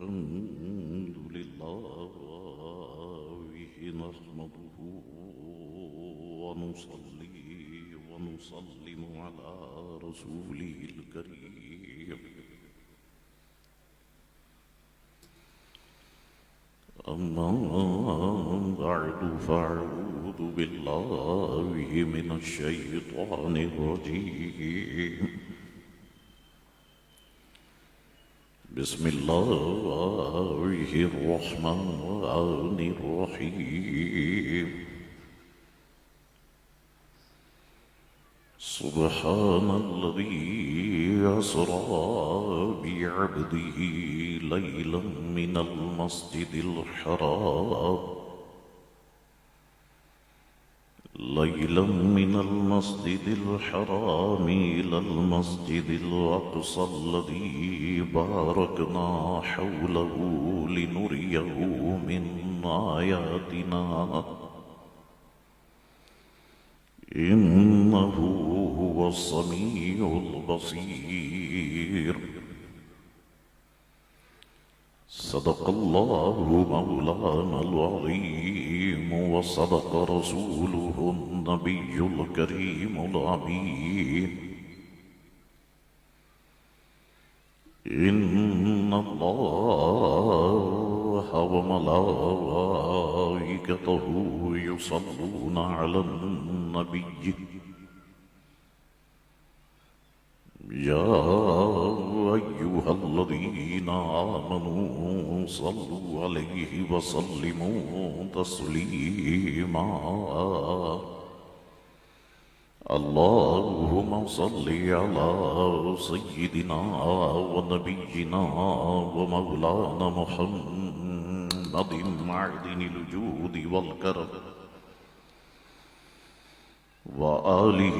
الحمد لله نحمده ونصلي ونسلم على رسوله الكريم أما بعد فأعوذ بالله من الشيطان الرجيم بسم الله الرحمن الرحيم سبحان الذي أسرى بعبده ليلا من المسجد الحرام إلى المسجد الأقصى الذي باركنا حوله لنريه من آياتنا إنه هو السميع البصير صدق الله مولانا العظيم وصدق رسوله النبي الكريم الأمين إن الله وملائكته يصلون على النبي يا أيها الذين آمنوا صلوا عليه وسلموا تسليما اللهم صل على سيدنا ونبينا ومولانا محمد معدن الجود والكرم وآله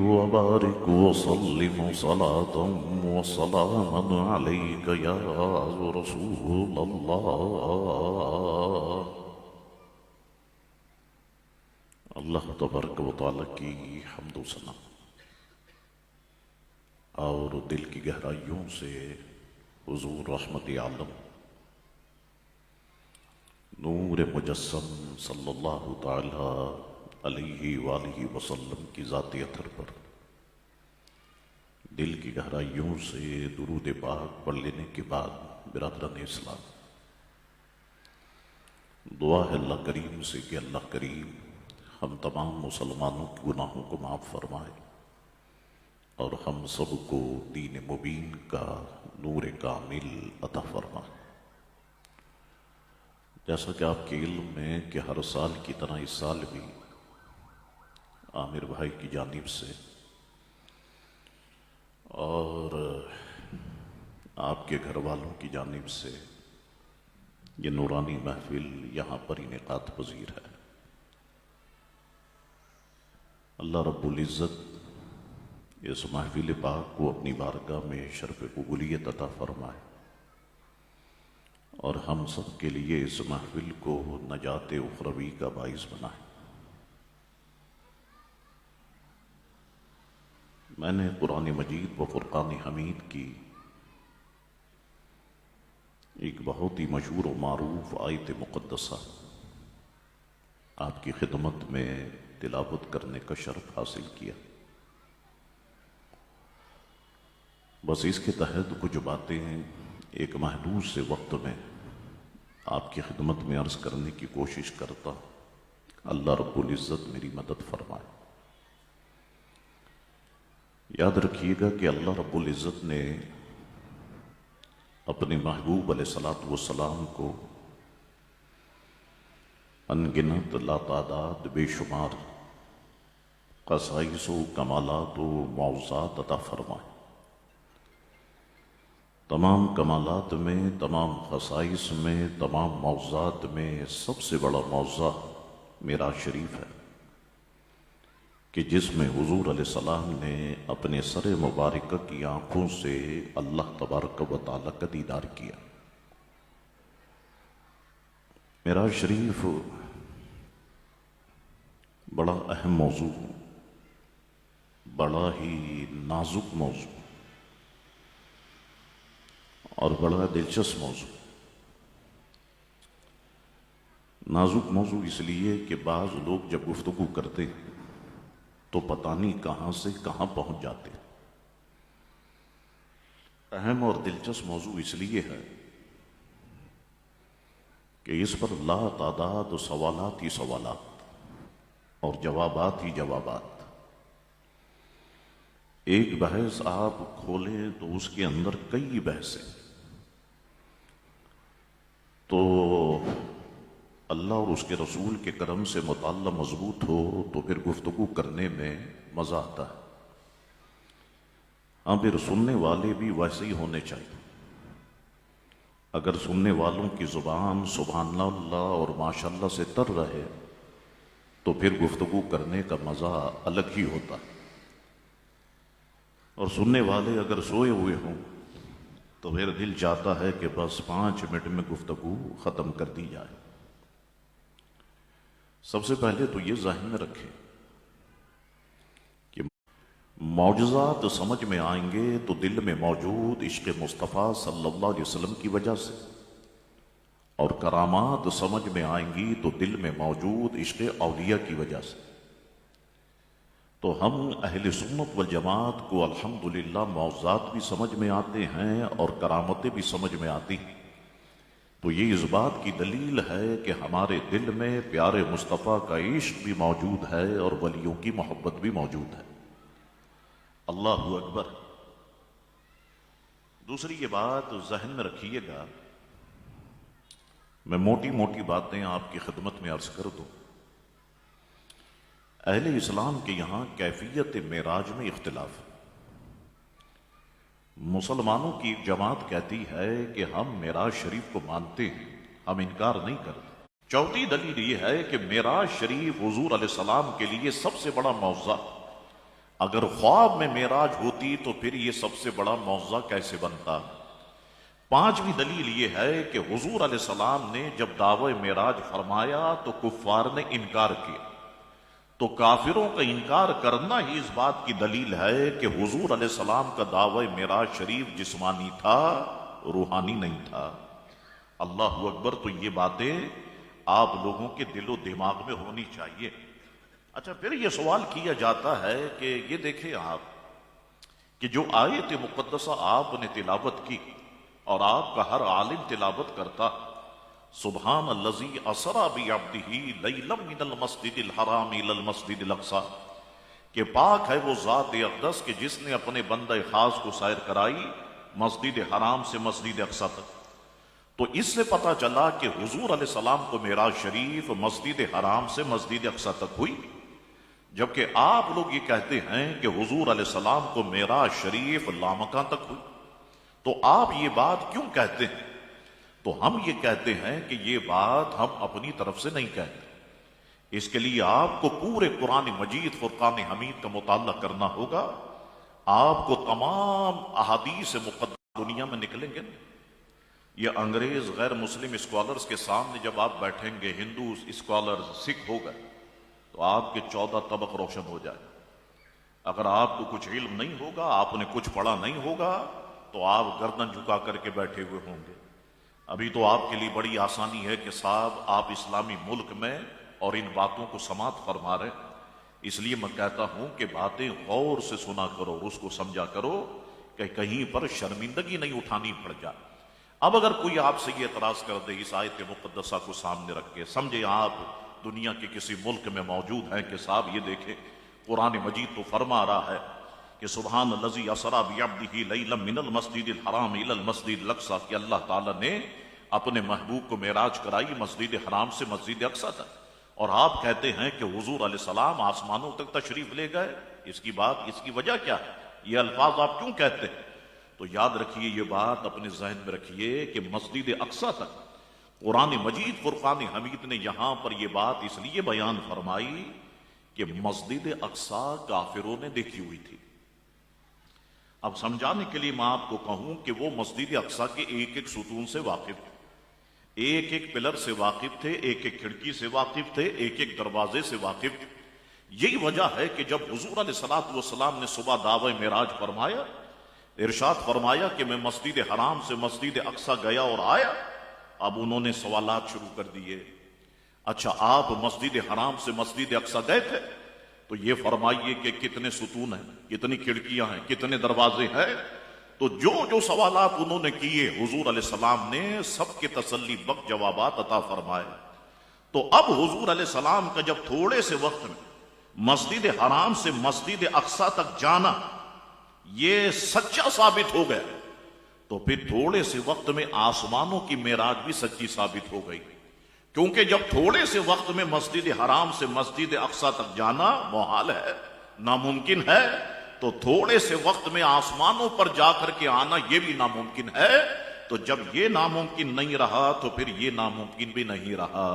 وبارك وسلم صلاة وسلاما عليك يا رسول الله اللہ تبارک و تعالیٰ کی حمد و ثنا اور دل کی گہرائیوں سے حضور رحمت عالم نور مجسم صلی اللہ تعالی علیہ وآلہ وسلم کی ذات اطہر پر دل کی گہرائیوں سے درود پاک پڑھ لینے کے بعد برادران اسلام دعا ہے اللہ کریم سے کہ اللہ کریم ہم تمام مسلمانوں کے گناہوں کو معاف فرمائے اور ہم سب کو دین مبین کا نور کامل عطا فرمائے۔ جیسا کہ آپ کے علم میں کہ ہر سال کی طرح اس سال بھی عامر بھائی کی جانب سے اور آپ کے گھر والوں کی جانب سے یہ نورانی محفل یہاں پر انعقاد پذیر ہے۔ اللہ رب العزت اس محفل پاک کو اپنی بارگاہ میں شرف قبولیت عطا فرمائے اور ہم سب کے لیے اس محفل کو نجات اخروی کا باعث بنائے۔ میں نے قرآن مجید و فرقان حمید کی ایک بہت ہی مشہور و معروف آیت مقدسہ آپ کی خدمت میں تلاوت کرنے کا شرف حاصل کیا۔ بس اس کے تحت کچھ باتیں ایک محدود سے وقت میں آپ کی خدمت میں عرض کرنے کی کوشش کرتا۔ اللہ رب العزت میری مدد فرمائے۔ یاد رکھیے گا کہ اللہ رب العزت نے اپنے محبوب علیہ السلام کو انگنت لاتعداد بے شمار خصائص و کمالات و معجزات عطا فرمائے۔ تمام کمالات میں، تمام خصائص میں، تمام معجزات میں سب سے بڑا معجزہ معراج شریف ہے کہ جس میں حضور علیہ السلام نے اپنے سر مبارکہ کی آنکھوں سے اللہ تبارک و تعالیٰ کا دیدار کیا۔ معراج شریف بڑا اہم موضوع، بڑا ہی نازک موضوع، اور بڑا دلچسپ موضوع، نازک موضوع اس لیے کہ بعض لوگ جب گفتگو کرتے تو پتہ نہیں کہاں سے کہاں پہنچ جاتے۔ اہم اور دلچسپ موضوع اس لیے ہے کہ اس پر لا تعداد سوالات ہی سوالات اور جوابات ہی جوابات۔ ایک بحث آپ کھولیں تو اس کے اندر کئی بحثیں، تو اللہ اور اس کے رسول کے کرم سے مطالعہ مضبوط ہو تو پھر گفتگو کرنے میں مزہ آتا ہے۔ ہاں، پھر سننے والے بھی ویسے ہی ہونے چاہیے۔ اگر سننے والوں کی زبان سبحان اللہ اور ماشاءاللہ سے تر رہے تو پھر گفتگو کرنے کا مزہ الگ ہی ہوتا ہے، اور سننے والے اگر سوئے ہوئے ہوں تو پھر دل چاہتا ہے کہ بس 5 منٹ میں گفتگو ختم کر دی جائے۔ سب سے پہلے تو یہ ذہن میں رکھیں کہ معجزات سمجھ میں آئیں گے تو دل میں موجود عشق مصطفیٰ صلی اللہ علیہ وسلم کی وجہ سے، اور کرامات سمجھ میں آئیں گی تو دل میں موجود عشق اولیاء کی وجہ سے۔ تو ہم اہل سنت والجماعت کو الحمدللہ معجزات بھی سمجھ میں آتے ہیں اور کرامتیں بھی سمجھ میں آتی ہیں، تو یہ اس بات کی دلیل ہے کہ ہمارے دل میں پیارے مصطفیٰ کا عشق بھی موجود ہے اور ولیوں کی محبت بھی موجود ہے۔ اللہ اکبر۔ دوسری یہ بات ذہن میں رکھیے گا، میں موٹی موٹی باتیں آپ کی خدمت میں عرض کر دوں۔ اہل اسلام کے یہاں کیفیت معراج میں اختلاف ہے۔ مسلمانوں کی ایک جماعت کہتی ہے کہ ہم معراج شریف کو مانتے ہیں، ہم انکار نہیں کرتے۔ چوتھی دلیل یہ ہے کہ معراج شریف حضور علیہ السلام کے لیے سب سے بڑا معجزہ، اگر خواب میں معراج ہوتی تو پھر یہ سب سے بڑا معجزہ کیسے بنتا۔ پانچویں دلیل یہ ہے کہ حضور علیہ السلام نے جب دعوی معراج فرمایا تو کفار نے انکار کیا، تو کافروں کا انکار کرنا ہی اس بات کی دلیل ہے کہ حضور علیہ السلام کا دعوی معراج شریف جسمانی تھا، روحانی نہیں تھا۔ اللہ اکبر۔ تو یہ باتیں آپ لوگوں کے دل و دماغ میں ہونی چاہیے۔ اچھا، پھر یہ سوال کیا جاتا ہے کہ یہ دیکھیں آپ کہ جو آیت مقدسہ آپ نے تلاوت کی اور آپ کا ہر عالم تلاوت کرتا، سبحان الذی اسری بعبدہ لیلا من المسجد الحرام الی المسجد الاقصی، کہ پاک ہے وہ ذات اقدس کہ جس نے اپنے بندہ خاص کو سیر کرائی مسجد حرام سے مسجد اقصی تک۔ تو اس سے پتہ چلا کہ حضور علیہ السلام کو معراج شریف مسجد حرام سے مسجد اقصی تک ہوئی، جبکہ آپ لوگ یہ کہتے ہیں کہ حضور علیہ السلام کو معراج شریف لامکاں تک ہوئی۔ تو آپ یہ بات کیوں کہتے ہیں؟ تو ہم یہ کہتے ہیں کہ یہ بات ہم اپنی طرف سے نہیں کہتے، اس کے لیے آپ کو پورے قرآن مجید فرقان حمید کا مطالعہ کرنا ہوگا۔ آپ کو تمام احادیث مقدسہ دنیا میں نکلیں گے۔ یہ انگریز غیر مسلم اسکالرز کے سامنے جب آپ بیٹھیں گے، ہندو اسکالرز، سکھ ہو گئے، تو آپ کے 14 طبق روشن ہو جائے۔ اگر آپ کو کچھ علم نہیں ہوگا، آپ نے کچھ پڑھا نہیں ہوگا، تو آپ گردن جھکا کر کے بیٹھے ہوئے ہوں گے۔ ابھی تو آپ کے لیے بڑی آسانی ہے کہ صاحب آپ اسلامی ملک میں اور ان باتوں کو سماعت فرما رہے، اس لیے میں کہتا ہوں کہ باتیں غور سے سنا کرو اور اس کو سمجھا کرو کہ کہیں پر شرمندگی نہیں اٹھانی پڑ جائے۔ اب اگر کوئی آپ سے یہ اعتراض کر دے اس آیت مقدسہ کو سامنے رکھ کے، سمجھے آپ دنیا کے کسی ملک میں موجود ہیں کہ صاحب یہ دیکھیں قرآن مجید تو فرما رہا ہے کہ سبحان الذی اسری بعبدہ لیلا من المسجد الحرام الی المسجد الاقصی، کہ اللہ تعالیٰ نے اپنے محبوب کو معراج کرائی مسجد حرام سے مسجد اقصی تک، اور آپ کہتے ہیں کہ حضور علیہ السلام آسمانوں تک تشریف لے گئے۔ اس کی وجہ کیا ہے؟ یہ الفاظ آپ کیوں کہتے ہیں؟ تو یاد رکھیے، یہ بات اپنے ذہن میں رکھیے کہ مسجد اقصی تک قرآن مجید فرقان حمید نے یہاں پر یہ بات اس لیے بیان فرمائی کہ مسجد اقصی کافروں نے دیکھی ہوئی تھی۔ اب سمجھانے کے لیے میں آپ کو کہوں کہ وہ مسجد اقصی کے ایک ایک ستون سے واقف تھے، ایک ایک پلر سے واقف تھے، ایک ایک کھڑکی سے واقف تھے، ایک ایک دروازے سے واقف تھے۔ یہی وجہ ہے کہ جب حضور علیہ الصلوۃ والسلام نے صبح دعوی معراج فرمایا، ارشاد فرمایا کہ میں مسجد حرام سے مسجد اقصی گیا اور آیا. اب انہوں نے سوالات شروع کر دیے. اچھا آپ مسجد حرام سے مسجد اقصی گئے تھے تو یہ فرمائیے کہ کتنے ستون ہیں, کتنی کھڑکیاں ہیں, کتنے دروازے ہیں. تو جو سوالات انہوں نے کیے حضور علیہ السلام نے سب کے تسلی بخش جوابات عطا فرمائے. تو اب حضور علیہ السلام کا جب تھوڑے سے وقت میں مسجد حرام سے مسجد اقصی تک جانا یہ سچا ثابت ہو گیا, تو پھر تھوڑے سے وقت میں آسمانوں کی معراج بھی سچی ثابت ہو گئی. کیونکہ جب تھوڑے سے وقت میں مسجد حرام سے مسجد اقصی تک جانا محال ہے, ناممکن ہے, تو تھوڑے سے وقت میں آسمانوں پر جا کر کے آنا یہ بھی ناممکن ہے. تو جب یہ ناممکن نہیں رہا تو پھر یہ ناممکن بھی نہیں رہا.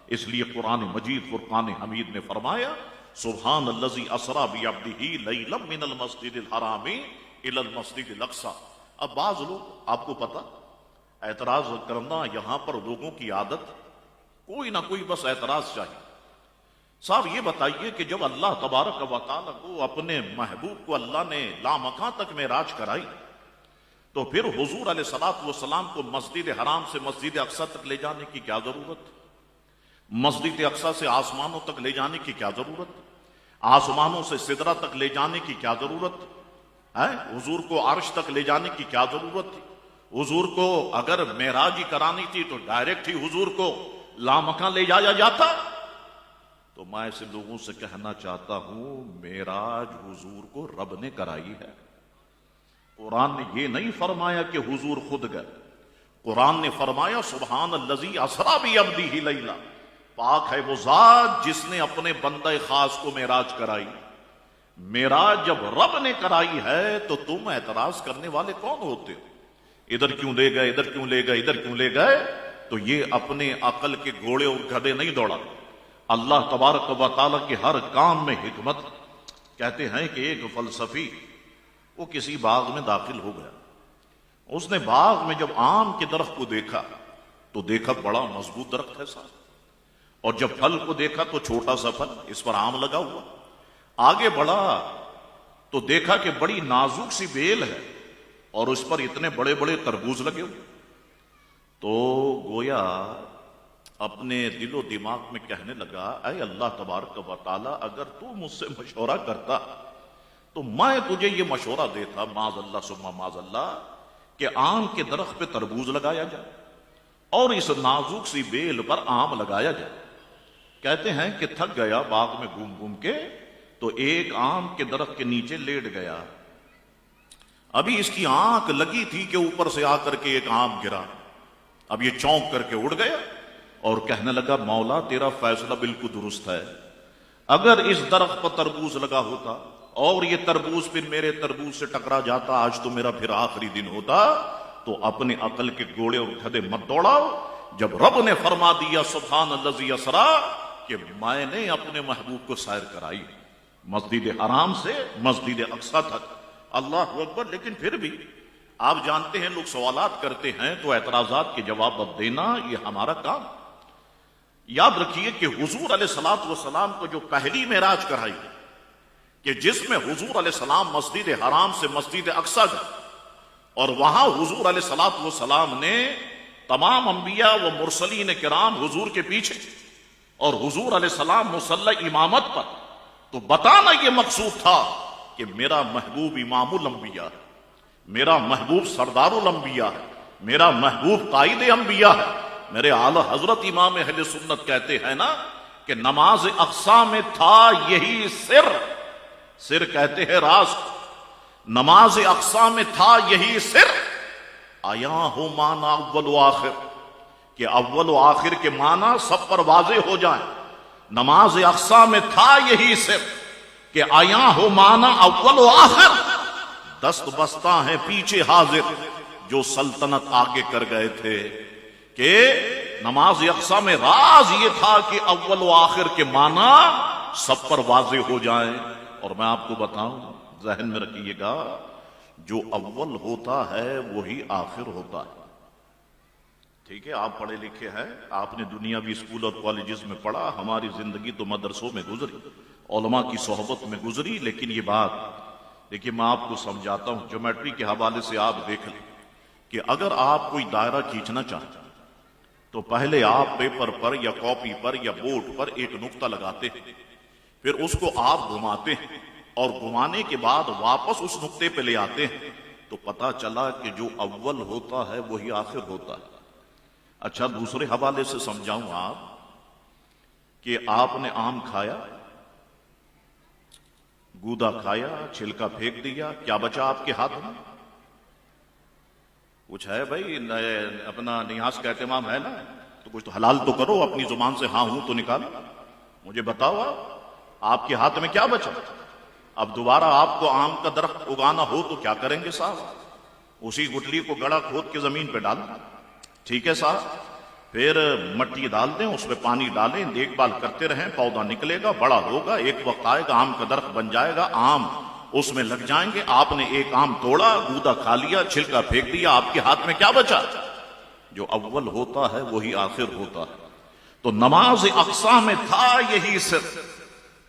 اس لیے قرآن مجید فرقان حمید نے فرمایا سبحان الذی اسری بعبدہ لیلا من المسجد الحرام الی المسجد الاقصی. اب بعض لوگ آپ کو پتا اعتراض کرنا یہاں پر لوگوں کی عادت, کوئی نہ کوئی بس اعتراض چاہیے. صاحب یہ بتائیے کہ جب اللہ تبارک و تعالیٰ کو اپنے محبوب کو اللہ نے لامکاں تک معراج کرائی تو پھر حضور علیہ الصلوۃ والسلام کو مسجد حرام سے مسجد اقصی تک لے جانے کی کیا ضرورت؟ مسجد اقصی سے آسمانوں تک لے جانے کی کیا ضرورت؟ آسمانوں سے سدرہ تک لے جانے کی کیا ضرورت ہے؟ حضور کو عرش تک لے جانے کی کیا ضرورت تھی؟ حضور کو اگر معراج ہی کرانی تھی تو ڈائریکٹ ہی حضور کو لامکاں لے جایا جاتا. تو میں ایسے لوگوں سے کہنا چاہتا ہوں معراج حضور کو رب نے کرائی ہے. قرآن نے یہ نہیں فرمایا کہ حضور خود گئے. قرآن نے فرمایا سبحان الذی اسری بعبدہ لیلا, پاک ہے وہ ذات جس نے اپنے بندہ خاص کو معراج کرائی. معراج جب رب نے کرائی ہے تو تم اعتراض کرنے والے کون ہوتے ہو؟ ادھر کیوں لے گئے, ادھر کیوں لے گئے, ادھر کیوں لے گئے؟ تو یہ اپنے عقل کے گھوڑے اور گدھے نہیں دوڑا. اللہ تبارک و تعالیٰ کے ہر کام میں حکمت. کہتے ہیں کہ ایک فلسفی وہ کسی باغ میں داخل ہو گیا. اس نے باغ میں جب آم کے درخت کو دیکھا تو دیکھا بڑا مضبوط درخت ہے صاحب, اور جب پھل کو دیکھا تو چھوٹا سا پھل, اس پر آم لگا ہوا. آگے بڑھا تو دیکھا کہ بڑی نازک سی بیل ہے اور اس پر اتنے بڑے بڑے تربوز لگے ہوئے. تو گویا اپنے دل و دماغ میں کہنے لگا اے اللہ تبارک و تعالی اگر تو مجھ سے مشورہ کرتا تو میں تجھے یہ مشورہ دیتا معاذ اللہ ثم معاذ اللہ کہ آم کے درخت پہ تربوز لگایا جائے اور اس نازک سی بیل پر آم لگایا جائے. کہتے ہیں کہ تھک گیا باغ میں گھوم گھوم کے تو ایک آم کے درخت کے نیچے لیٹ گیا. ابھی اس کی آنکھ لگی تھی کہ اوپر سے آ کر کے ایک آم گرا. اب یہ چونک کر کے اڑ گیا اور کہنے لگا مولا تیرا فیصلہ بالکل درست ہے, اگر اس درخت پر تربوز لگا ہوتا اور یہ تربوز پھر میرے تربوز سے ٹکرا جاتا, آج تو میرا پھر آخری دن ہوتا. تو اپنے عقل کے گھوڑے اور گدھے مت دوڑاؤ. جب رب نے فرما دیا سبحان الذی اسری کہ میں نے اپنے محبوب کو سیر کرائی مسجد حرام سے مسجد اقصی تک, اللہ اکبر. لیکن پھر بھی آپ جانتے ہیں لوگ سوالات کرتے ہیں تو اعتراضات کے جواب دینا یہ ہمارا کام. یاد رکھیے کہ حضور علیہ الصلوۃ والسلام کو جو پہلی معراج کرائی کہ جس میں حضور علیہ السلام مسجد حرام سے مسجد اقصی گئے اور وہاں حضور علیہ الصلوۃ والسلام نے تمام انبیاء و مرسلین کرام حضور کے پیچھے اور حضور علیہ السلام مصلی امامت پر. تو بتانا یہ مقصود تھا کہ میرا محبوب امام الانبیاء ہے, میرا محبوب سردار الانبیاء ہے, میرا محبوب قائد انبیاء ہے. میرے اعلی حضرت امام اہل سنت کہتے ہیں نا کہ نماز اقصی میں تھا یہی سر, سر کہتے ہیں راز, نماز اقصی میں تھا یہی سر. آیا ہو مانا اول و آخر کہ اول و آخر کے معنی سب پر واضح ہو جائیں. نماز اقصی میں تھا یہی سر کہ آیا ہو مانا اول و آخر, دست بستہ ہیں پیچھے حاضر جو سلطنت آگے کر گئے تھے. کہ نماز اقصی میں راز یہ تھا کہ اول و آخر کے معنی سب پر واضح ہو جائیں. اور میں آپ کو بتاؤں ذہن میں رکھیے گا جو اول ہوتا ہے وہی آخر ہوتا ہے. ٹھیک ہے, آپ پڑھے لکھے ہیں, آپ نے دنیاوی اسکول اور کالجز میں پڑھا, ہماری زندگی تو مدرسوں میں گزری, علماء کی صحبت میں گزری. لیکن یہ بات دیکھیے میں آپ کو سمجھاتا ہوں، جیومیٹری کے حوالے سے آپ دیکھ لیں کہ اگر آپ کوئی دائرہ کھینچنا چاہتے ہیں تو پہلے آپ پیپر پر یا کاپی پر یا بورڈ پر ایک نقطہ لگاتے ہیں، پھر اس کو آپ گھماتے ہیں اور گھمانے کے بعد واپس اس نقطے پہ لے آتے ہیں تو پتا چلا کہ جو اول ہوتا ہے وہی آخر ہوتا ہے۔ اچھا دوسرے حوالے سے سمجھاؤں آپ کہ آپ نے آم کھایا، گودا کھایا، چھلکا پھینک دیا، کیا بچا آپ کے ہاتھ میں؟ کچھ ہے بھائی، اپنا نیاز کا اہتمام ہے نا، تو کچھ تو حلال تو کرو، اپنی زبان سے ہاں ہوں تو نکالو، مجھے بتاؤ آپ کے ہاتھ میں کیا بچا؟ اب دوبارہ آپ کو آم کا درخت اگانا ہو تو کیا کریں گے صاحب؟ اسی گٹلی کو گڑا کھود کے زمین پہ ڈال دیں، ٹھیک ہے صاحب، پھر مٹی ڈال دیں، اس میں پانی ڈالیں، دیکھ بھال کرتے رہیں، پودا نکلے گا، بڑا ہوگا، ایک وقت آئے گا آم کا درخت بن جائے گا، آم اس میں لگ جائیں گے۔ آپ نے ایک آم توڑا، گودا کھا لیا، چھلکا پھینک دیا، آپ کے ہاتھ میں کیا بچا؟ جو اول ہوتا ہے وہی آخر ہوتا ہے۔ تو نماز اقصا میں تھا یہی سر،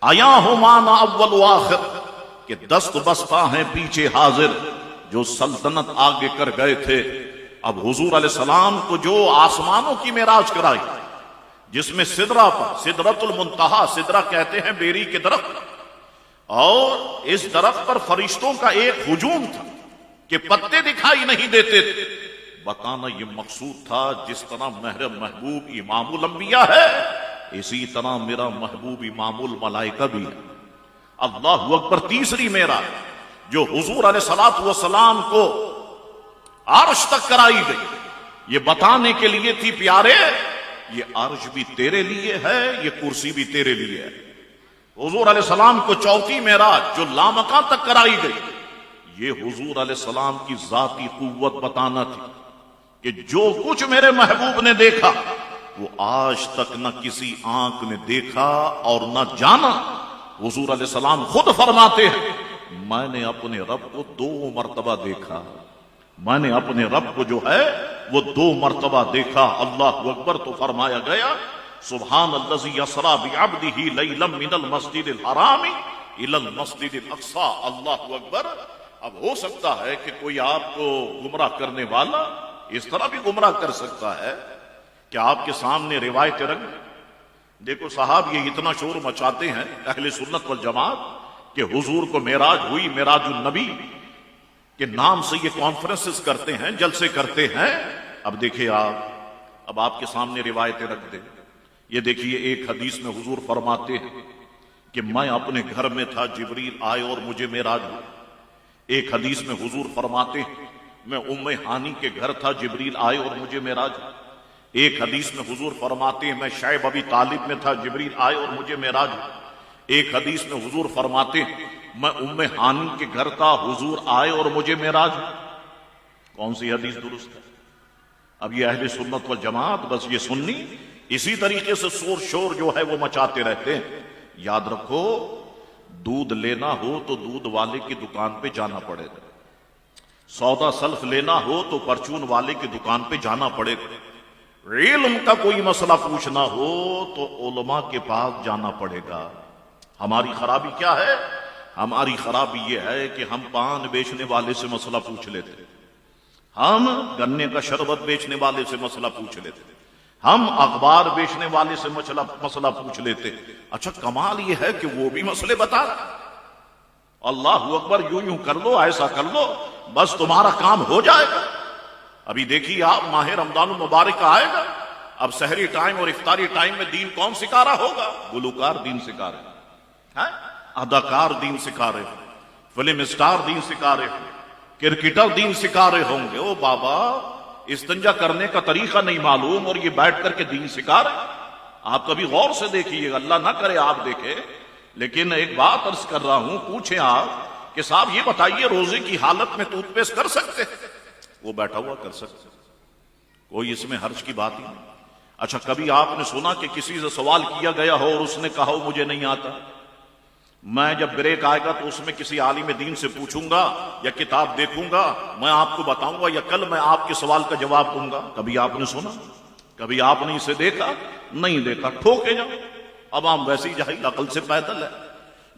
آیا ہو مانا اول و آخر، کہ دست بستہ ہیں پیچھے حاضر، جو سلطنت آگے کر گئے تھے۔ اب حضور علیہ السلام کو جو آسمانوں کی معراج کرائی، جس میں سدرہ پر، سدرۃ المنتہا، سدرہ کہتے ہیں بیری کے درخت، اور اس درخت پر فرشتوں کا ایک ہجوم تھا کہ پتے دکھائی نہیں دیتے تھے۔ بتانا یہ مقصود تھا جس طرح میرا محبوب امام الانبیاء ہے اسی طرح میرا محبوب امام الملائکہ بھی ہے۔ اللہ اکبر۔ تیسری معراج جو حضور علیہ الصلوۃ والسلام کو عرش تک کرائی گئی، یہ بتانے کے لیے تھی پیارے یہ عرش بھی تیرے لیے ہے، یہ کرسی بھی تیرے لیے ہے۔ حضور علیہ السلام کو چوتھی معراج جو لامکاں تک کرائی گئی، یہ حضور علیہ السلام کی ذاتی قوت بتانا تھی کہ جو کچھ میرے محبوب نے دیکھا وہ آج تک نہ کسی آنکھ نے دیکھا اور نہ جانا۔ حضور علیہ السلام خود فرماتے ہیں میں نے اپنے رب کو 2 مرتبہ دیکھا، میں نے اپنے رب کو جو ہے وہ 2 مرتبہ دیکھا۔ اللہ اکبر۔ تو فرمایا گیا سبحان الذی اسری بعبدہ لیلا من المسجد الحرام الی المسجد الاقصی۔ اللہ اکبر۔ اب ہو سکتا ہے کہ کوئی آپ کو گمراہ کرنے والا اس طرح بھی گمراہ کر سکتا ہے کہ آپ کے سامنے روایت رکھ، دیکھو صاحب یہ اتنا شور مچاتے ہیں اہل سنت والجماعت کہ حضور کو معراج ہوئی، معراج النبی کے نام سے یہ کانفرنسز کرتے ہیں، جلسے کرتے ہیں۔ اب دیکھیں اب آپ کے سامنے روایتیں رکھ دیں۔ یہ دیکھیے ایک حدیث میں حضور فرماتے ہیں کہ میں اپنے گھر میں تھا، جبریل آئے اور مجھے معراج ہوا۔ ایک حدیث میں حضور فرماتے ہیں میں ام ہانی کے گھر تھا، جبریل آئے اور مجھے معراج ہوا۔ ایک حدیث میں حضور فرماتے ہیں میں شعیب ابی طالب میں تھا، جبریل آئے اور مجھے معراج ہوا۔ ایک حدیث میں حضور فرماتے ہیں میں ام ہانی کے گھر تھا، حضور آئے اور مجھے معراج ہوا۔ کون سی حدیث درست ہے؟ اب یہ اہل سنت والجماعت بس یہ سنی اسی طریقے سے شور شور جو ہے وہ مچاتے رہتے ہیں۔ یاد رکھو دودھ لینا ہو تو دودھ والے کی دکان پہ جانا پڑے گا، سودا سلف لینا ہو تو پرچون والے کی دکان پہ جانا پڑے گا، علم کا کوئی مسئلہ پوچھنا ہو تو علماء کے پاس جانا پڑے گا۔ ہماری خرابی کیا ہے؟ ہماری خرابی یہ ہے کہ ہم پان بیچنے والے سے مسئلہ پوچھ لیتے، ہم گنے کا شربت بیچنے والے سے مسئلہ پوچھ لیتے، ہم اخبار بیچنے والے سے مسئلہ پوچھ لیتے۔ اچھا کمال یہ ہے کہ وہ بھی مسئلے بتا رہا۔ اللہ اکبر۔ یوں کر لو، ایسا کر لو، بس تمہارا کام ہو جائے گا۔ ابھی دیکھیے آپ ماہ رمضان المبارک آئے گا، اب سحری ٹائم اور افطاری ٹائم میں دین کون سکھا رہا ہوگا؟ گلوکار دین سکھا رہے ہیں، اداکار دین سکھا رہے ہیں، فلم اسٹار دین سکھا رہے ہیں، کرکٹر دین سکھا رہے ہوں گے۔ او بابا استنجا کرنے کا طریقہ نہیں معلوم اور یہ بیٹھ کر کے دین سکھا رہے ہیں۔ آپ کبھی غور سے دیکھیے، اللہ نہ کرے آپ دیکھیں، لیکن ایک بات عرض کر رہا ہوں، پوچھیں آپ کہ صاحب یہ بتائیے روزے کی حالت میں ٹوتھ پیسٹ کر سکتے؟ وہ بیٹھا ہوا کر سکتے، کوئی اس میں حرج کی بات ہی نہیں۔ اچھا کبھی آپ نے سنا کہ کسی سے سوال کیا گیا ہو اور اس نے کہا ہو مجھے نہیں آتا؟ میں جب بریک آئے گا تو اس میں کسی عالم دین سے پوچھوں گا یا کتاب دیکھوں گا، میں آپ کو بتاؤں گا یا کل میں آپ کے سوال کا جواب دوں گا۔ کبھی آپ نے سنا؟ کبھی آپ نے اسے دیکھا؟ نہیں دیکھا، ٹھوکے جاؤ۔ اب ہم ویسے ہی جاہل عقل سے پیدل ہے۔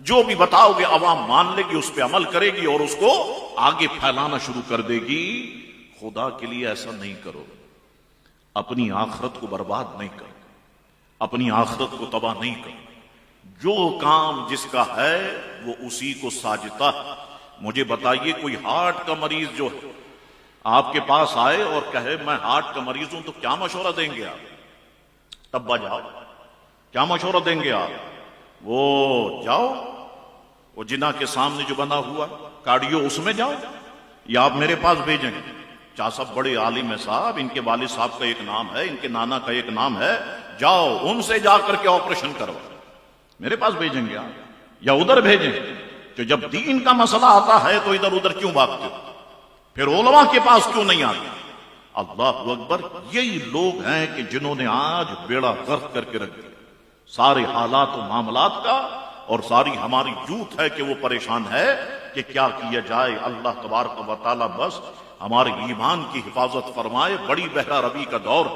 جو بھی بتاؤ گے عوام مان لے گی، اس پہ عمل کرے گی اور اس کو آگے پھیلانا شروع کر دے گی۔ خدا کے لیے ایسا نہیں کرو، اپنی آخرت کو برباد نہیں کرو، اپنی آخرت کو تباہ نہیں کرو۔ جو کام جس کا ہے وہ اسی کو ساجتا ہے۔ مجھے بتائیے کوئی ہارٹ کا مریض جو ہے آپ کے پاس آئے اور کہے میں ہارٹ کا مریض ہوں، تو کیا مشورہ دیں گے آپ؟ تبا جاؤ، کیا مشورہ دیں گے آپ؟ وہ جاؤ، وہ جنا کے سامنے جو بنا ہوا کارڈیو اس میں جاؤ، یا آپ میرے پاس بھیجیں گے؟ چاہ صاحب بڑے عالم ہے صاحب، ان کے والد صاحب کا ایک نام ہے، ان کے نانا کا ایک نام ہے، جاؤ ان سے جا کر کے آپریشن کرو۔ میرے پاس بھیجیں گے آپ یا ادھر بھیجیں؟ کہ جب دین کا مسئلہ آتا ہے تو ادھر ادھر کیوں بھاگتے ہو؟ پھر علماء کے پاس کیوں نہیں آتے؟ اللہ اکبر، یہی لوگ ہیں کہ جنہوں نے آج بیڑا غرق کر کے رکھ دیا سارے حالات و معاملات کا، اور ساری ہماری جوت ہے کہ وہ پریشان ہے کہ کیا کیا جائے۔ اللہ تبارک و تعالی بس ہمارے ایمان کی حفاظت فرمائے۔ بڑی بہرا ربی کا دور،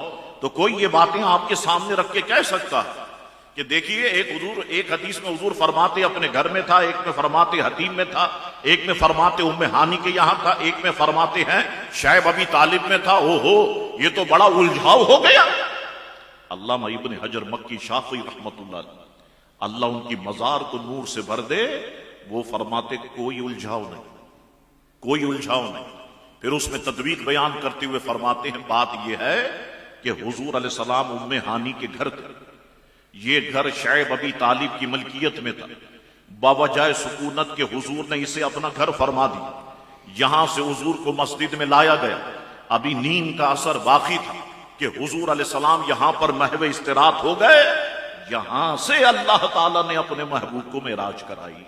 تو کوئی یہ باتیں آپ کے سامنے رکھ کے کہہ سکتا ہے کہ دیکھیے ایک حدیث میں حضور فرماتے اپنے گھر میں تھا، ایک میں فرماتے حتیم میں تھا، ایک میں فرماتے ام ہانی کے یہاں تھا، ایک میں فرماتے ہیں شعیب ابی طالب میں تھا۔ او ہو، یہ تو بڑا الجھاؤ ہو گیا۔ علامہ ابن حجر مکی شافعی رحمت اللہ علیہ، اللہ ان کی مزار کو نور سے بھر دے، وہ فرماتے کوئی الجھاؤ نہیں، کوئی الجھاؤ نہیں۔ پھر اس میں تدویق بیان کرتے ہوئے فرماتے ہیں بات یہ ہے کہ حضور علیہ السلام ام ہانی کے گھر تھے، یہ گھر شعیب ابی طالب کی ملکیت میں تھا، باوجہ سکونت کے حضور نے اسے اپنا گھر فرما دی۔ یہاں سے حضور کو مسجد میں لایا گیا، ابھی نیند کا اثر باقی تھا کہ حضور علیہ السلام یہاں پر محو استراحت ہو گئے۔ یہاں سے اللہ تعالیٰ نے اپنے محبوب کو معراج کرائی۔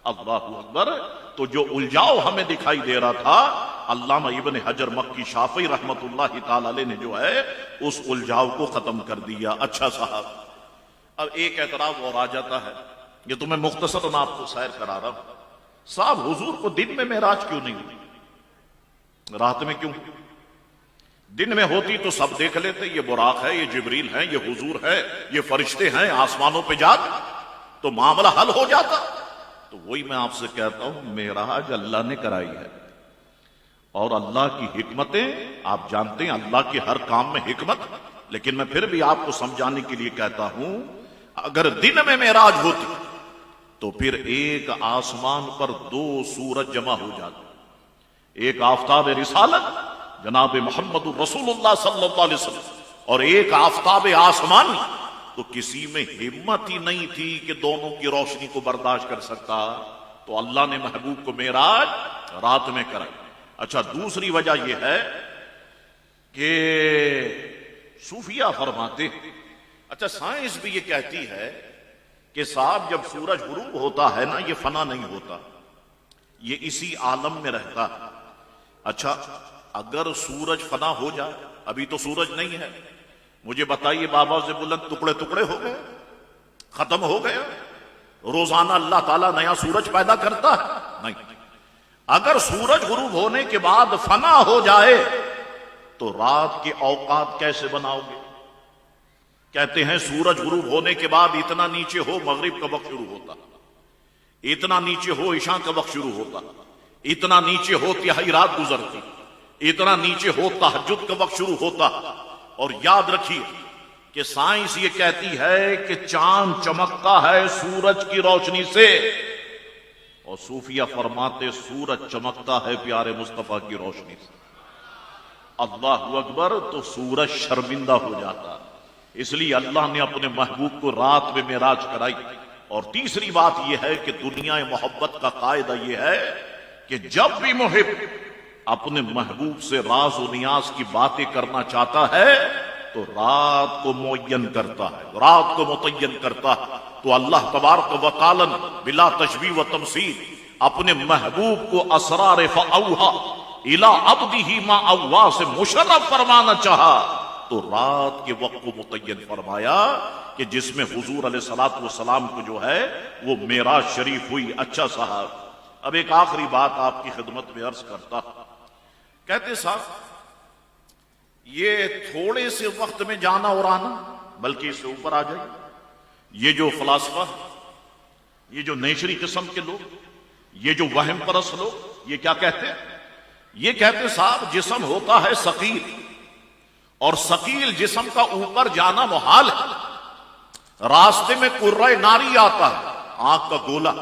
اللہ اکبر۔ تو جو الجھاؤ ہمیں دکھائی دے رہا تھا، علامہ ابن حجر مکی شافعی رحمت اللہ تعالی علیہ نے جو ہے اس الجھاؤ کو ختم کر دیا۔ اچھا صاحب، اب ایک اعتراض اور آ جاتا ہے، یہ تو میں مختصراً آپ کو سیر کرا رہا ہوں، صاحب حضور کو دن میں معراج کیوں نہیں ہوئی، رات میں کیوں؟ دن میں ہوتی تو سب دیکھ لیتے، یہ براق ہے، یہ جبریل ہے، یہ حضور ہے، یہ فرشتے ہیں، آسمانوں پہ جات تو معاملہ حل ہو جاتا۔ تو وہی میں آپ سے کہتا ہوں، معراج اللہ نے کرائی ہے، اور اللہ کی حکمتیں آپ جانتے ہیں، اللہ کے ہر کام میں حکمت، لیکن میں پھر بھی آپ کو سمجھانے کے لیے کہتا ہوں، اگر دن میں معراج ہوتی تو پھر ایک آسمان پر دو سورج جمع ہو جاتے، ایک آفتاب رسالت جناب محمد رسول اللہ صلی اللہ علیہ وسلم، اور ایک آفتاب آسمانی، تو کسی میں ہمت ہی نہیں تھی کہ دونوں کی روشنی کو برداشت کر سکتا، تو اللہ نے محبوب کو معراج رات میں کرائی۔ اچھا، دوسری وجہ یہ ہے کہ صوفیہ فرماتے ہیں، اچھا سائنس بھی یہ کہتی ہے کہ صاحب جب سورج غروب ہوتا ہے نا، یہ فنا نہیں ہوتا، یہ اسی عالم میں رہتا ہے۔ اچھا اگر سورج فنا ہو جائے، ابھی تو سورج نہیں ہے، مجھے بتائیے بابا سے بلند ٹکڑے ٹکڑے ہو گئے، ختم ہو گیا؟ روزانہ اللہ تعالیٰ نیا سورج پیدا کرتا ہے؟ نہیں۔ اگر سورج غروب ہونے کے بعد فنا ہو جائے تو رات کے اوقات کیسے بناؤ گے؟ کہتے ہیں سورج غروب ہونے کے بعد اتنا نیچے ہو مغرب کا وقت شروع ہوتا، اتنا نیچے ہو عشاء کا وقت شروع ہوتا، اتنا نیچے ہو تہائی رات گزرتی، اتنا نیچے ہو تہجد کا وقت شروع ہوتا۔ اور یاد رکھیے کہ سائنس یہ کہتی ہے کہ چاند چمکتا ہے سورج کی روشنی سے، اور صوفیہ فرماتے سورج چمکتا ہے پیارے مصطفیٰ کی روشنی سے۔ اللہ اکبر۔ تو سورج شرمندہ ہو جاتا، اس لیے اللہ نے اپنے محبوب کو رات میں معراج کرائی۔ اور تیسری بات یہ ہے کہ دنیا محبت کا قاعدہ یہ ہے کہ جب بھی محب اپنے محبوب سے راز و نیاز کی باتیں کرنا چاہتا ہے تو رات کو معین کرتا ہے، رات کو متعین کرتا ہے۔ تو اللہ تبارک و تعالی بلا تشبیہ و تمثیل اپنے محبوب کو اسرار فاوحا الی عبدہ ما اوحا سے مشرف فرمانا چاہا تو رات کے وقت کو متعین فرمایا کہ جس میں حضور علیہ الصلوۃ والسلام کو جو ہے وہ معراج شریف ہوئی۔ اچھا صاحب، اب ایک آخری بات آپ کی خدمت میں عرض کرتا، کہتے صاحب یہ تھوڑے سے وقت میں جانا اور آنا، بلکہ اس سے اوپر آ جائے، یہ جو فلاسفہ یہ جو نیچری قسم کے لوگ، یہ جو وہم پرست لوگ، یہ کیا کہتے ہیں؟ یہ کہتے صاحب جسم ہوتا ہے ثقیل، اور ثقیل جسم کا اوپر جانا محال ہے۔ راستے میں کرۂ ناری آتا ہے، آنکھ کا گولا،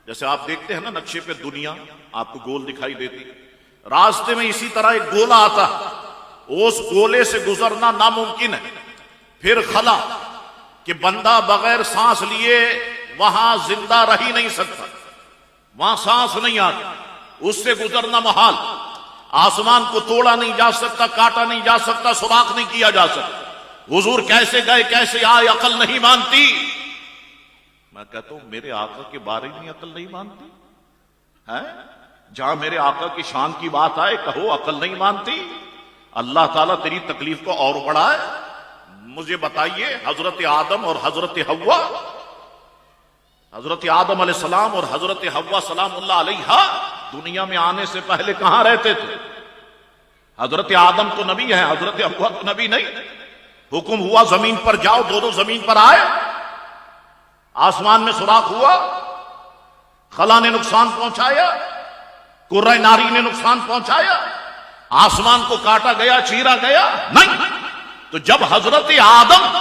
جیسے آپ دیکھتے ہیں نا نقشے پہ دنیا آپ کو گول دکھائی دیتی، راستے میں اسی طرح ایک گولا آتا ہے، اس گولے سے گزرنا ناممکن ہے۔ پھر خلا کہ بندہ بغیر سانس لیے وہاں زندہ رہ ہی نہیں سکتا، وہاں سانس نہیں آتی، اس سے گزرنا محال۔ آسمان کو توڑا نہیں جا سکتا، کاٹا نہیں جا سکتا، سوراخ نہیں کیا جا سکتا۔ حضور کیسے گئے، کیسے آئے، عقل نہیں مانتی۔ میں کہتا ہوں میرے آقا کے بارے میں عقل نہیں مانتی ہے؟ جہاں میرے آقا کی شان کی بات آئے کہو عقل نہیں مانتی۔ اللہ تعالیٰ تیری تکلیف کو اور بڑھائے۔ مجھے بتائیے حضرت آدم اور حضرت حوا، حضرت آدم علیہ السلام اور حضرت حوا سلام اللہ علیہا دنیا میں آنے سے پہلے کہاں رہتے تھے؟ حضرت آدم تو نبی ہے، حضرت حوا تو نبی نہیں۔ حکم ہوا زمین پر جاؤ، دونوں زمین پر آئے، آسمان میں سوراخ ہوا، خلا نے نقصان پہنچایا، کرۂ ناری نے نقصان پہنچایا، آسمان کو کاٹا گیا، چیرا گیا نہیں۔ تو جب حضرت آدم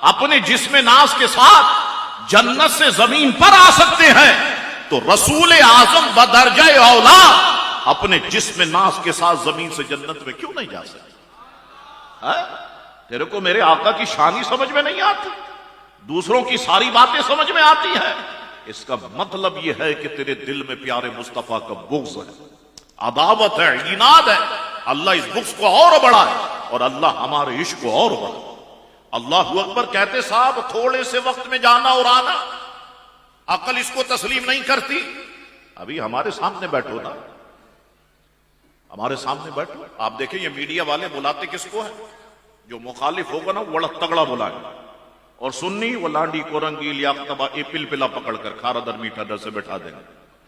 اپنے جسم ناز کے ساتھ جنت سے زمین پر آ سکتے ہیں تو رسول اعظم بدرجہ اولا اپنے جسم ناز کے ساتھ زمین سے جنت میں کیوں نہیں جا سکتے؟ تیرے کو میرے آقا کی شانی سمجھ میں نہیں آتی، دوسروں کی ساری باتیں سمجھ میں آتی ہیں۔ اس کا مطلب یہ ہے کہ تیرے دل میں پیارے مصطفیٰ کا بغض ہے، عداوت ہے، عناد ہے۔ اللہ اس بغض کو اور بڑھائے اور اللہ ہمارے عشق کو اور بڑھائے۔ اللہ اکبر کہتے صاحب تھوڑے سے وقت میں جانا اور آنا، عقل اس کو تسلیم نہیں کرتی۔ ابھی ہمارے سامنے بیٹھو نا، ہمارے سامنے بیٹھو، آپ دیکھیں یہ میڈیا والے بلاتے کس کو ہیں؟ جو مخالف ہوگا نا وہ بڑا تگڑا بلائے، اور سنی وہ لانڈی کورنگی لیاقتبہ ایپل پلا پکڑ کر کھارا در میٹھا در سے بیٹھا دیں گے۔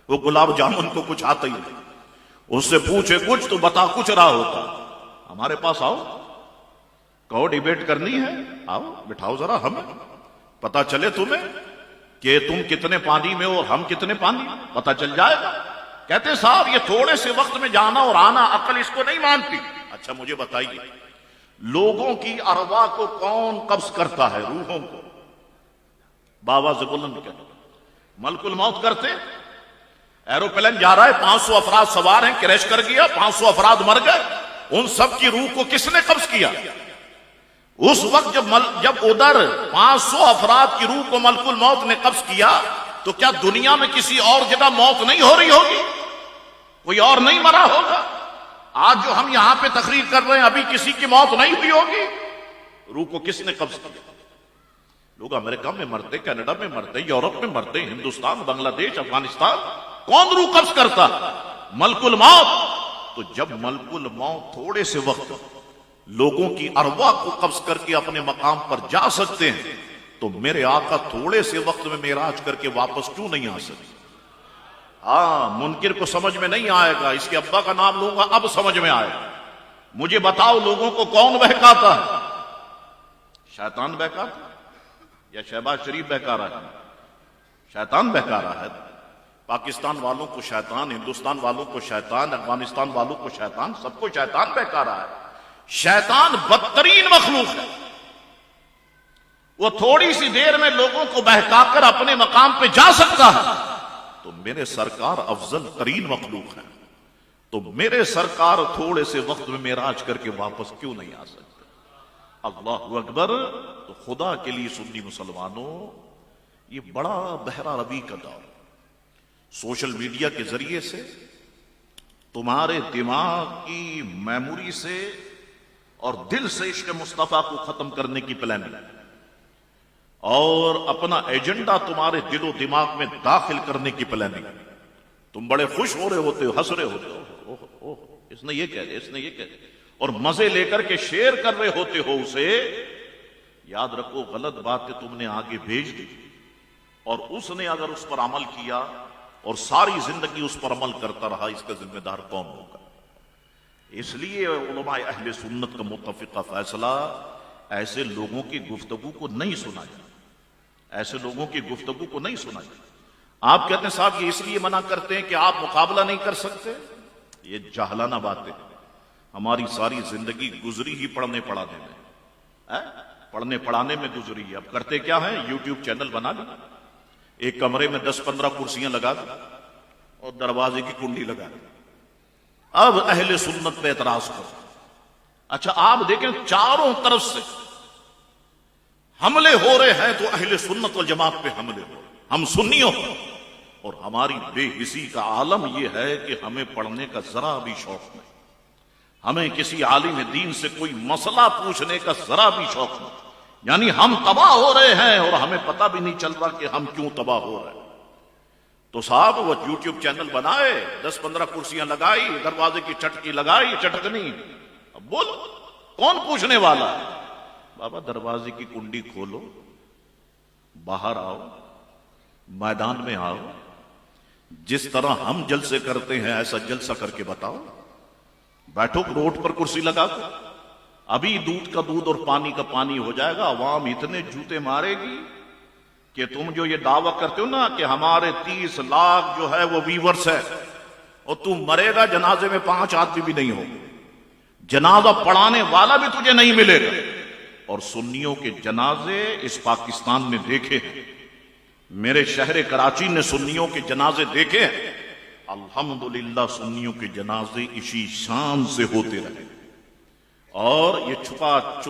وہ گلاب جامن کو کچھ آتا ہی نہیں، اس سے پوچھے کچھ تو بتا کچھ رہا ہوتا۔ ہمارے پاس آؤ، کہو ڈیبیٹ کرنی ہے، آؤ بٹھاؤ ذرا، ہمیں پتا چلے تمہیں کہ تم کتنے پانی میں ہو اور ہم کتنے پانی، پتا چل جائے گا۔ کہتے صاحب یہ تھوڑے سے وقت میں جانا اور آنا عقل اس کو نہیں مانتی۔ اچھا مجھے بتائیے لوگوں کی ارواح کو کون قبض کرتا ہے؟ روحوں کو بابا بلند کہتے ملک الموت کرتے، ایروپلین جا رہا ہے، 500 افراد سوار ہیں، کریش کر گیا، 500 افراد مر گئے، ان سب کی روح کو کس نے قبض کیا؟ اس وقت جب ادھر 500 افراد کی روح کو ملک الموت نے قبض کیا تو کیا دنیا میں کسی اور جگہ موت نہیں ہو رہی ہوگی؟ کوئی اور نہیں مرا ہوگا؟ آج جو ہم یہاں پہ تقریر کر رہے ہیں ابھی کسی کی موت نہیں ہوئی ہوگی؟ روح کو کس نے قبض کیا؟ لوگ امریکہ میں مرتے، کینیڈا میں مرتے، یورپ میں مرتے، ہندوستان، بنگلہ دیش، افغانستان، کون روح قبض کرتا؟ ملک الموت۔ تو جب ملک الموت تھوڑے سے وقت لوگوں کی ارواح کو قبض کر کے اپنے مقام پر جا سکتے ہیں تو میرے آقا تھوڑے سے وقت میں معراج کر کے واپس کیوں نہیں آ سکتے؟ منکر کو سمجھ میں نہیں آئے گا، اس کے ابا کا نام لوں گا اب سمجھ میں آئے گا۔ مجھے بتاؤ لوگوں کو کون بہکاتا ہے؟ شیطان بہکاتا یا شہباز شریف بہکا رہا ہے؟ شیطان بہکا رہا ہے۔ پاکستان والوں کو شیطان، ہندوستان والوں کو شیطان، افغانستان والوں کو شیطان، سب کو شیطان بہکا رہا ہے۔ شیطان بدترین مخلوق ہے، وہ تھوڑی سی دیر میں لوگوں کو بہکا کر اپنے مقام پہ جا سکتا ہے۔ تو میرے سرکار افضل ترین مخلوق ہیں، تو میرے سرکار تھوڑے سے وقت میں معراج کر کے واپس کیوں نہیں آ سکتے؟ اللہ اکبر۔ تو خدا کے لیے سنی مسلمانوں، یہ بڑا بحرہ روی کا دور، سوشل میڈیا کے ذریعے سے تمہارے دماغ کی میموری سے اور دل سے عشق مصطفیٰ کو ختم کرنے کی پلاننگ اور اپنا ایجنڈا تمہارے دل و دماغ میں داخل کرنے کی پلاننگ۔ تم بڑے خوش ہو رہے ہوتے ہو، ہنس رہے ہوتے ہو، اس نے یہ کہہ دیا، اس نے یہ کہہ دیا، اور مزے لے کر کے شیئر کر رہے ہوتے ہو اسے۔ یاد رکھو غلط باتیں تم نے آگے بھیج دی اور اس نے اگر اس پر عمل کیا اور ساری زندگی اس پر عمل کرتا رہا، اس کا ذمہ دار کون ہوگا؟ اس لیے علماء اہل سنت کا متفقہ فیصلہ، ایسے لوگوں کی گفتگو کو نہیں سنا جائے، ایسے لوگوں کی گفتگو کو نہیں سنا جائے۔ آپ کہتے ہیں صاحب یہ اس لیے منع کرتے ہیں کہ آپ مقابلہ نہیں کر سکتے. یہ جاہلانہ باتیں. ہماری ساری زندگی گزری ہی پڑھنے پڑھانے میں، پڑھنے پڑھانے میں گزری ہے. اب کرتے کیا ہیں؟ یوٹیوب چینل بنا لیا، ایک کمرے میں 10-15 کرسیاں لگا دی اور دروازے کی کنڈی لگا دی. اب اہل سنت پہ اعتراض کرو. اچھا آپ دیکھیں چاروں طرف سے حملے ہو رہے ہیں تو اہل سنت والجماعت پہ حملے ہو رہے ہیں. ہم سنیوں اور ہماری بے حسی کا عالم یہ ہے کہ ہمیں پڑھنے کا ذرا بھی شوق نہیں. ہمیں کسی عالم دین سے کوئی مسئلہ پوچھنے کا ذرا بھی شوق نہیں. یعنی ہم تباہ ہو رہے ہیں اور ہمیں پتہ بھی نہیں چل رہا کہ ہم کیوں تباہ ہو رہے ہیں. تو صاحب وہ یوٹیوب چینل بنائے، 10-15 کرسیاں لگائی، دروازے کی چٹکی لگائی، چٹکنی. اب بولو کون پوچھنے والا ہے؟ بابا دروازے کی کنڈی کھولو، باہر آؤ، میدان میں آؤ، جس طرح ہم جلسے کرتے ہیں ایسا جلسہ کر کے بتاؤ. بیٹھو روڈ پر کرسی لگا کر، ابھی دودھ کا دودھ اور پانی کا پانی ہو جائے گا. عوام اتنے جوتے مارے گی کہ تم جو یہ دعویٰ کرتے ہو نا کہ ہمارے 30 لاکھ جو ہے وہ ویورز ہے، اور تم مرے گا جنازے میں 5 آدمی بھی نہیں ہو، جنازہ پڑھانے والا بھی تجھے نہیں ملے گا. اور سنیوں کے جنازے اس پاکستان میں دیکھے ہیں، میرے شہر کراچی نے سنیوں کے جنازے دیکھے ہیں. الحمدللہ سنیوں کے جنازے اسی شان سے ہوتے رہے. اور یہ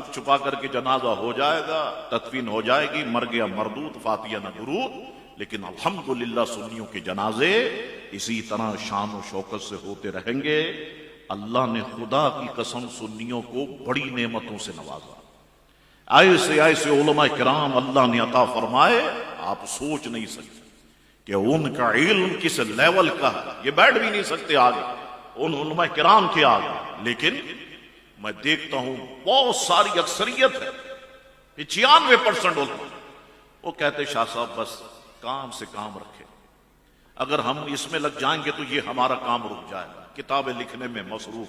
چھپا کر کے جنازہ ہو جائے گا، تدفین ہو جائے گی، مر گیا مردود، فاتحہ نہ درود. لیکن الحمدللہ سنیوں کے جنازے اسی طرح شان و شوکت سے ہوتے رہیں گے. اللہ نے خدا کی قسم سنیوں کو بڑی نعمتوں سے نوازا. ایسے ایسے علماء کرام اللہ نے عطا فرمائے، آپ سوچ نہیں سکتے کہ ان کا علم کس لیول کا ہے. یہ بیٹھ بھی نہیں سکتے آگے ان علماء کرام کے آگے. لیکن میں دیکھتا ہوں بہت ساری اکثریت ہے، 95% علماء وہ کہتے شاہ صاحب بس کام سے کام رکھے، اگر ہم اس میں لگ جائیں گے تو یہ ہمارا کام رک جائے گا. کتابیں لکھنے میں مصروف،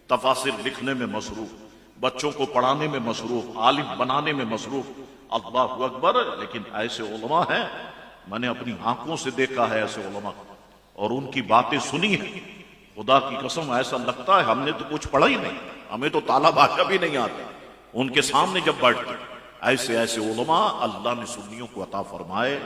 تفاسیر لکھنے میں مصروف، بچوں کو پڑھانے میں مصروف، عالم بنانے میں مصروف. اللہ اکبر. لیکن ایسے علماء ہیں، میں نے اپنی آنکھوں سے دیکھا ہے ایسے علماء اور ان کی باتیں سنی ہیں. خدا کی قسم ایسا لگتا ہے ہم نے تو کچھ پڑھا ہی نہیں، ہمیں تو تالا بھاشا بھی نہیں آتی. ان کے سامنے جب بیٹھتے ایسے ایسے علماء اللہ نے سنیوں کو عطا فرمائے.